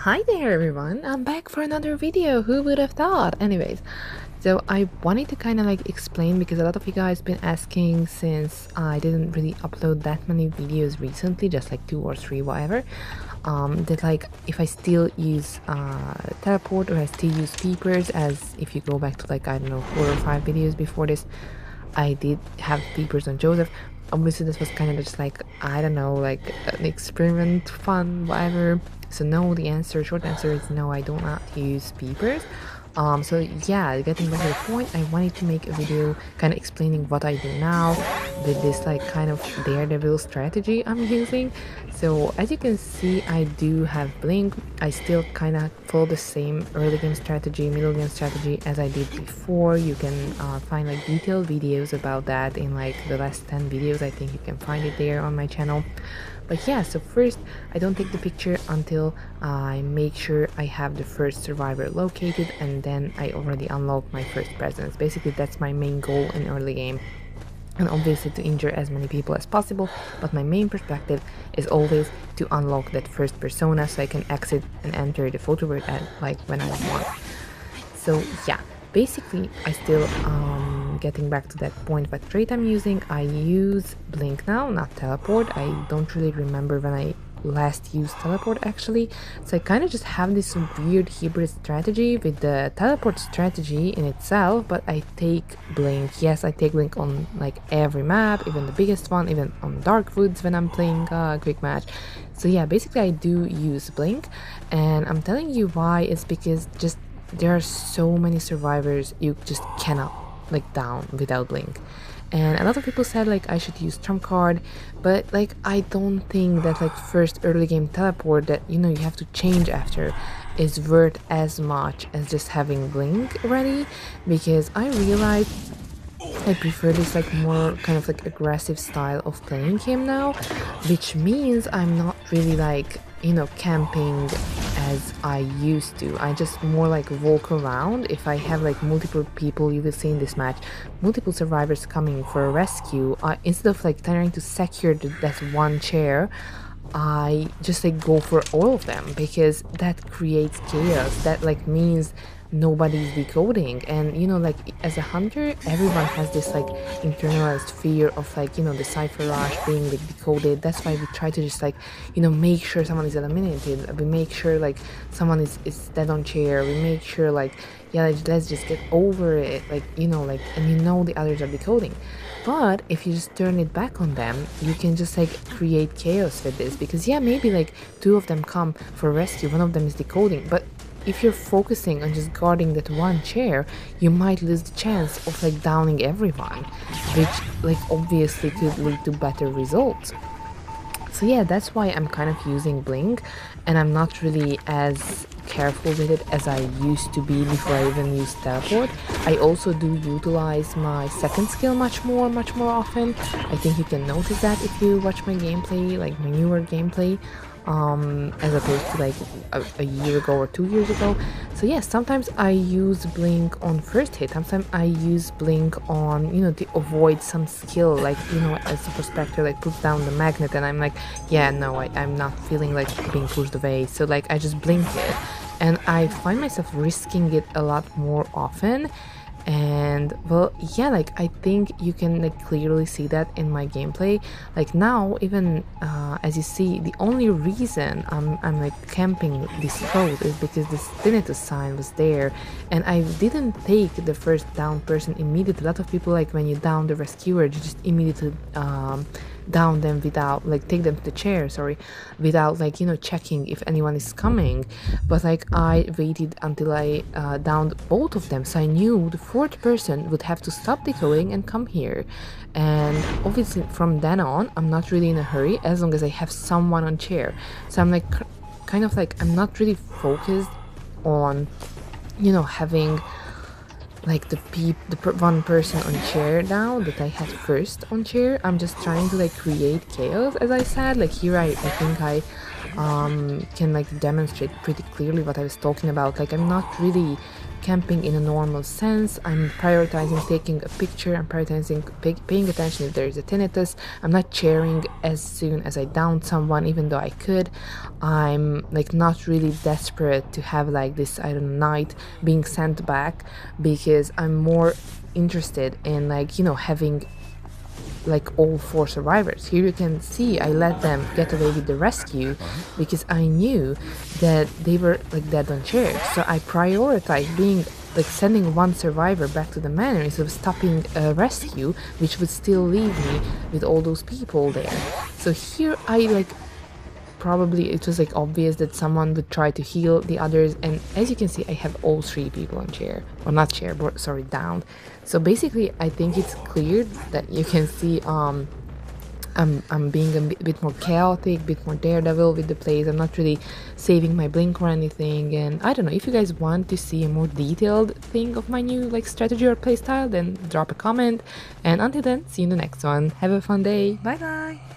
Hi there everyone, I'm back for another video. Who would have thought? Anyways, so I wanted to kind of like explain, because a lot of you guys been asking, since I didn't really upload that many videos recently, just like 2 or 3 whatever, that like if I still use teleport, or I still use peepers. As if you go back to like, I don't know, 4 or 5 videos before this, I did have peepers on Joseph. Obviously this was kind of just like, I don't know, like an experiment, fun, whatever. So no, short answer is no, I do not use peepers. So yeah, getting back to the point, I wanted to make a video kind of explaining what I do now with this like kind of daredevil strategy I'm using. So as you can see, I do have blink. I still kind of follow the same early game strategy, middle game strategy as I did before. You can find like detailed videos about that in like the last 10 videos. I think you can find it there on my channel. But yeah, so first I don't take the picture until I make sure I have the first survivor located, and then I already unlock my first presence. Basically that's my main goal in early game, and obviously to injure as many people as possible, but my main perspective is always to unlock that first persona so I can exit and enter the photo booth at like when I want. So yeah, basically I still getting back to that point, what trait I'm using, I use blink now, not teleport. I don't really remember when I last used teleport actually, so I kind of just have this weird hybrid strategy with the teleport strategy in itself, but I take blink. Yes, I take blink on like every map, even the biggest one, even on dark woods when I'm playing a quick match. So yeah, basically I do use blink, and I'm telling you why. It's because just there are so many survivors you just cannot like down without blink. And a lot of people said like I should use trump card, but like I don't think that like first early game teleport that you have to change after is worth as much as just having blink ready, because I realized I prefer this like more kind of like aggressive style of playing him now, which means I'm not really like camping as I used to. I just more like walk around. If I have like multiple people, you will see in this match, multiple survivors coming for a rescue, instead of like trying to secure that one chair, I just like go for all of them, because that creates chaos. That like means nobody's decoding, and like as a hunter everyone has this like internalized fear of like the cipher rush being like decoded. That's why we try to just like make sure someone is eliminated. We make sure like someone is dead on chair. We make sure like, yeah, let's just get over it, like like, and the others are decoding. But if you just turn it back on them, you can just like create chaos with this, because yeah, maybe like 2 of them come for rescue, 1 of them is decoding, but if you're focusing on just guarding that one chair, you might lose the chance of like downing everyone, which like obviously could lead to better results. So yeah, that's why I'm kind of using blink, and I'm not really as careful with it as I used to be before I even used teleport. I also do utilize my second skill much more often. I think you can notice that if you watch my gameplay, like my newer gameplay, as opposed to like a year ago or 2 years ago. So yeah, sometimes I use blink on first hit, sometimes I use blink on to avoid some skill, like as the prospector like puts down the magnet and I'm like, yeah, no, I'm not feeling like being pushed away, so like I just blink it, and I find myself risking it a lot more often. And well, yeah, like I think you can like clearly see that in my gameplay. Like now, even as you see, the only reason I'm like camping this code is because this tinnitus sign was there, and I didn't take the first down person immediately. A lot of people, like when you down the rescuer, you just immediately down them without like take them to the chair, sorry, without like checking if anyone is coming. But like I waited until I downed both of them, so I knew the 4th person would have to stop decoding and come here. And obviously from then on I'm not really in a hurry as long as I have someone on chair. So I'm like kind of like, I'm not really focused on having like the one person on chair now that I had first on chair. I'm just trying to like create chaos, as I said. Like here I think I can like demonstrate pretty clearly what I was talking about. Like I'm not really camping in a normal sense. I'm prioritizing taking a picture. I'm prioritizing paying attention if there is a tinnitus. I'm not cheering as soon as I down someone, even though I could. I'm like not really desperate to have like this, I don't know, night being sent back, because I'm more interested in, like, you know, having like all 4 survivors. Here you can see I let them get away with the rescue because I knew that they were like dead on chairs. So I prioritized being like sending 1 survivor back to the manor instead of stopping a rescue, which would still leave me with all those people there. So here I like, probably it was like obvious that someone would try to heal the others, and as you can see I have all 3 people on chair, or not chair, but sorry, down. So basically I think it's clear that you can see I'm being a bit more chaotic, a bit more daredevil with the plays. I'm not really saving my blink or anything, and I don't know, if you guys want to see a more detailed thing of my new like strategy or playstyle, then drop a comment, and until then, see you in the next one. Have a fun day. Bye bye.